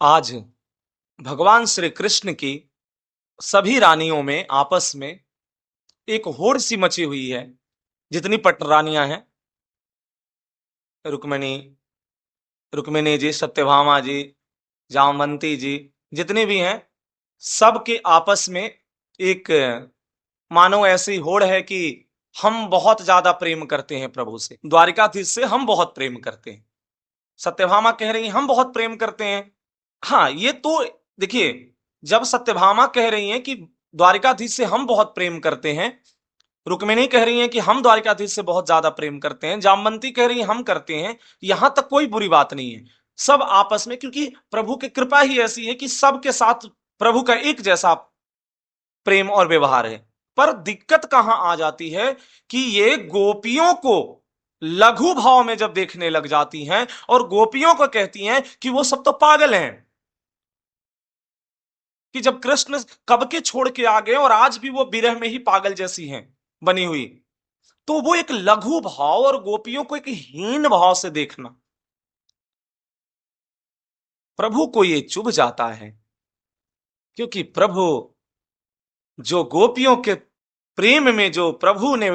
आज भगवान श्री कृष्ण की सभी रानियों में आपस में एक होड़ सी मची हुई है। जितनी पट रानियां हैं, रुक्मिणी रुक्मिणी जी, सत्यभामा जी, जामवंती जी, जितनी भी हैं, सबके आपस में एक मानो ऐसी होड़ है कि हम बहुत ज्यादा प्रेम करते हैं प्रभु से, द्वारिकाधीश से हम बहुत प्रेम करते हैं। सत्यभामा कह रही हैं हम बहुत प्रेम करते हैं। हाँ, ये तो देखिए, जब सत्यभामा कह रही हैं कि द्वारिकाधीश से हम बहुत प्रेम करते हैं, रुक्मिणी कह रही हैं कि हम द्वारिकाधीश से बहुत ज्यादा प्रेम करते हैं, जामवंती कह रही है हम करते हैं, यहां तक कोई बुरी बात नहीं है। सब आपस में, क्योंकि प्रभु की कृपा ही ऐसी है कि सबके साथ प्रभु का एक जैसा प्रेम और व्यवहार है। पर दिक्कत कहां आ जाती है कि ये गोपियों को लघु भाव में जब देखने लग जाती हैं और गोपियों को कहती हैं कि वो सब तो पागल हैं, कि जब कृष्ण कब के छोड़ के आ गए और आज भी वो विरह में ही पागल जैसी हैं बनी हुई, तो वो एक लघु भाव और गोपियों को एक हीन भाव से देखना, प्रभु को ये चुभ जाता है। क्योंकि प्रभु, जो गोपियों के प्रेम में जो प्रभु ने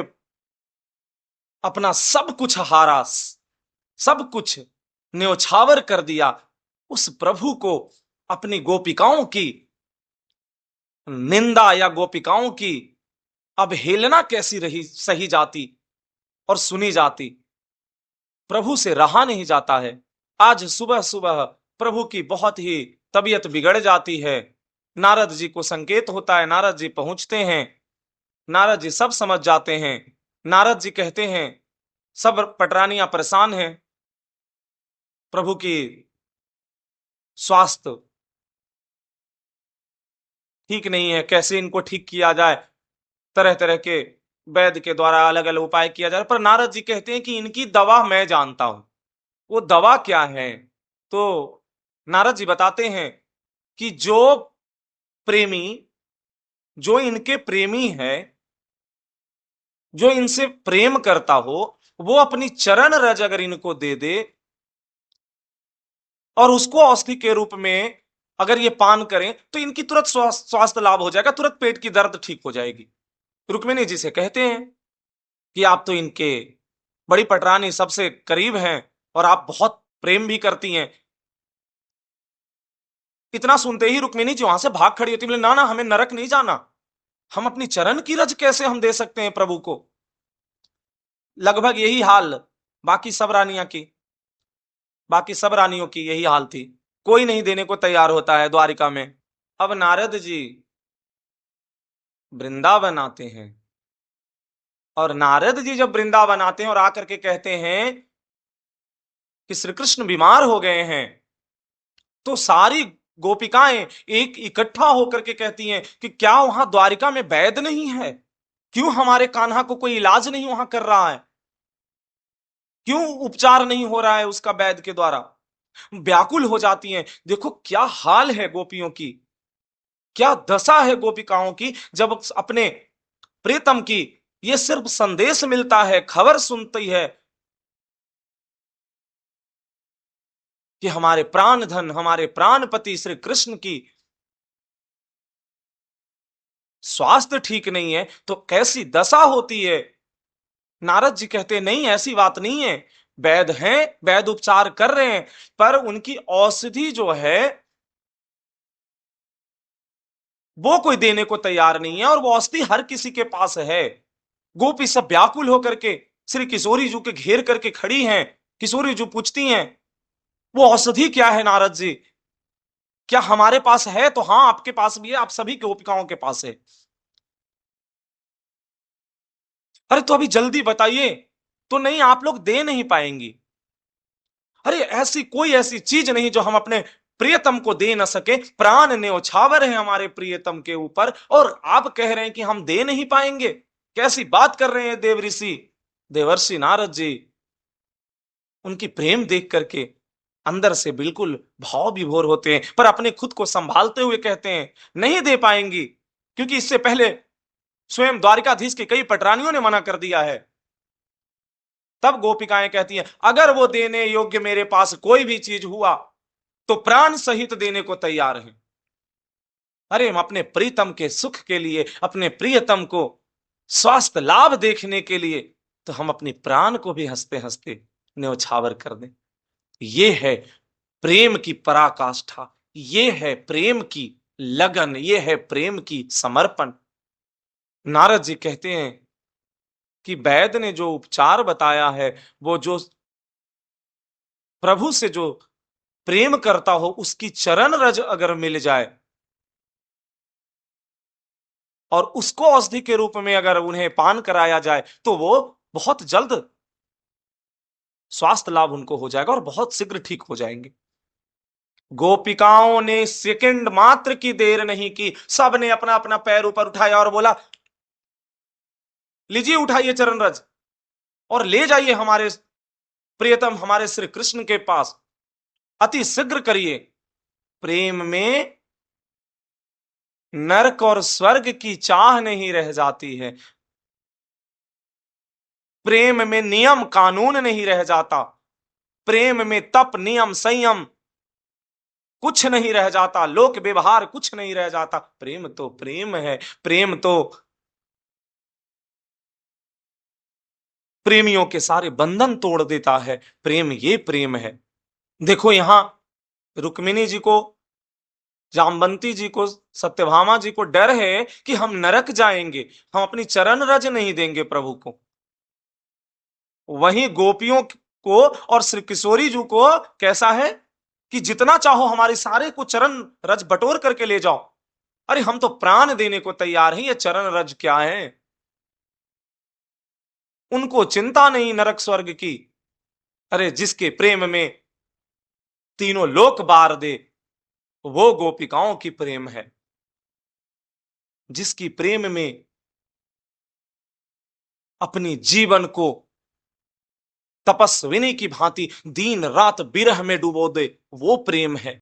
अपना सब कुछ हारा, सब कुछ न्योछावर कर दिया, उस प्रभु को अपनी गोपिकाओं की निंदा या गोपिकाओं की अवहेलना कैसी रही सही जाती और सुनी जाती, प्रभु से रहा नहीं जाता है। आज सुबह सुबह प्रभु की बहुत ही तबीयत बिगड़ जाती है। नारद जी को संकेत होता है, नारद जी पहुंचते हैं, नारद जी सब समझ जाते हैं। नारद जी कहते हैं सब पटरानियां परेशान हैं, प्रभु की स्वास्थ्य ठीक नहीं है, कैसे इनको ठीक किया जाए। तरह तरह के वैद्य के द्वारा अलग अलग उपाय किया जा रहा है, पर नारद जी कहते हैं कि इनकी दवा मैं जानता हूं। वो दवा क्या है? तो नारद जी बताते हैं कि प्रेमी जो इनके प्रेमी है, जो इनसे प्रेम करता हो, वो अपनी चरण रज अगर इनको दे दे और उसको औषधि के रूप में अगर ये पान करें तो इनकी तुरंत स्वास्थ्य लाभ हो जाएगा, तुरंत पेट की दर्द ठीक हो जाएगी। रुक्मिणी जी से कहते हैं कि आप तो इनके बड़ी पटरानी सबसे करीब हैं और आप बहुत प्रेम भी करती हैं। इतना सुनते ही रुक्मिणी जी वहां से भाग खड़ी होती, बोले ना ना, हमें नरक नहीं जाना, हम अपनी चरण की रज कैसे हम दे सकते हैं प्रभु को। लगभग यही हाल बाकी सब रानियां की बाकी सब रानियों की यही हाल थी, कोई नहीं देने को तैयार होता है द्वारिका में। अब नारद जी वृंदावन आते हैं, और नारद जी जब वृंदावन आते हैं और आकर के कहते हैं कि श्री कृष्ण बीमार हो गए हैं, तो सारी गोपिकाएं एक इकट्ठा होकर के कहती हैं कि क्या वहां द्वारिका में वैद्य नहीं है? क्यों हमारे कान्हा को कोई इलाज नहीं वहां कर रहा है? क्यों उपचार नहीं हो रहा है उसका वैद्य के द्वारा? व्याकुल हो जाती हैं। देखो क्या हाल है गोपियों की, क्या दशा है गोपिकाओं की, जब अपने प्रीतम की ये सिर्फ संदेश मिलता है, खबर सुनती है कि हमारे प्राण धन, हमारे प्राणपति श्री कृष्ण की स्वास्थ्य ठीक नहीं है, तो कैसी दशा होती है। नारद जी कहते नहीं, ऐसी बात नहीं है, वैद्य हैं, वैद्य उपचार कर रहे हैं, पर उनकी औषधि जो है वो कोई देने को तैयार नहीं है, और वो औषधि हर किसी के पास है। गोपी सब व्याकुल होकर के श्री किशोरी जी के घेर करके खड़ी हैं। किशोरी जी पूछती हैं वो औषधि क्या है नारद जी? क्या हमारे पास है? तो हाँ, आपके पास भी है, आप सभी गोपिकाओं के पास है। अरे तो अभी जल्दी बताइए। तो नहीं, आप लोग दे नहीं पाएंगी। अरे ऐसी कोई ऐसी चीज नहीं जो हम अपने प्रियतम को दे न सके, प्राण न्योछावर है हमारे प्रियतम के ऊपर, और आप कह रहे हैं कि हम दे नहीं पाएंगे? कैसी बात कर रहे हैं देव ऋषि, देवर्षि नारद जी। उनकी प्रेम देख करके अंदर से बिल्कुल भाव विभोर होते हैं, पर अपने खुद को संभालते हुए कहते हैं नहीं दे पाएंगी, क्योंकि इससे पहले स्वयं द्वारिकाधीश के कई पटरानियों ने मना कर दिया है। तब गोपिकाएं कहती हैं अगर वो देने योग्य मेरे पास कोई भी चीज हुआ तो प्राण सहित देने को तैयार हैं। अरे हम अपने प्रीतम के सुख के लिए, अपने प्रियतम को स्वास्थ्य लाभ देखने के लिए, तो हम अपनी प्राण को भी हंसते हंसते न्यौछावर कर दें। ये है प्रेम की पराकाष्ठा, ये है प्रेम की लगन, ये है प्रेम की समर्पण। नारद जी कहते हैं कि वैद्य ने जो उपचार बताया है, वो जो प्रभु से जो प्रेम करता हो, उसकी चरण रज अगर मिल जाए और उसको औषधि के रूप में अगर उन्हें पान कराया जाए, तो वो बहुत जल्द स्वास्थ्य लाभ उनको हो जाएगा और बहुत शीघ्र ठीक हो जाएंगे। गोपिकाओं ने सेकंड मात्र की देर नहीं की, सबने अपना अपना पैर ऊपर उठाया और बोला, लीजिए उठाइए चरण रज और ले जाइए हमारे प्रियतम, हमारे श्री कृष्ण के पास, अति शीघ्र करिए। प्रेम में नरक और स्वर्ग की चाह नहीं रह जाती है, प्रेम में नियम कानून नहीं रह जाता, प्रेम में तप नियम संयम कुछ नहीं रह जाता, लोक व्यवहार कुछ नहीं रह जाता। प्रेम तो प्रेम है, प्रेम तो प्रेमियों के सारे बंधन तोड़ देता है। प्रेम, ये प्रेम है। देखो यहां रुक्मिणी जी को, जामवंती जी को, सत्यभामा जी को डर है कि हम नरक जाएंगे, हम अपनी चरण रज नहीं देंगे प्रभु को। वहीं गोपियों को और श्री किशोरी जी को कैसा है कि जितना चाहो हमारे सारे को चरण रज बटोर करके ले जाओ। अरे हम तो प्राण देने को तैयार हैं, ये चरण रज क्या है। उनको चिंता नहीं नरक स्वर्ग की। अरे जिसके प्रेम में तीनों लोक बार दे, वो गोपिकाओं की प्रेम है। जिसकी प्रेम में अपनी जीवन को तपस्विनी की भांति दिन रात विरह में डुबो दे, वो प्रेम है।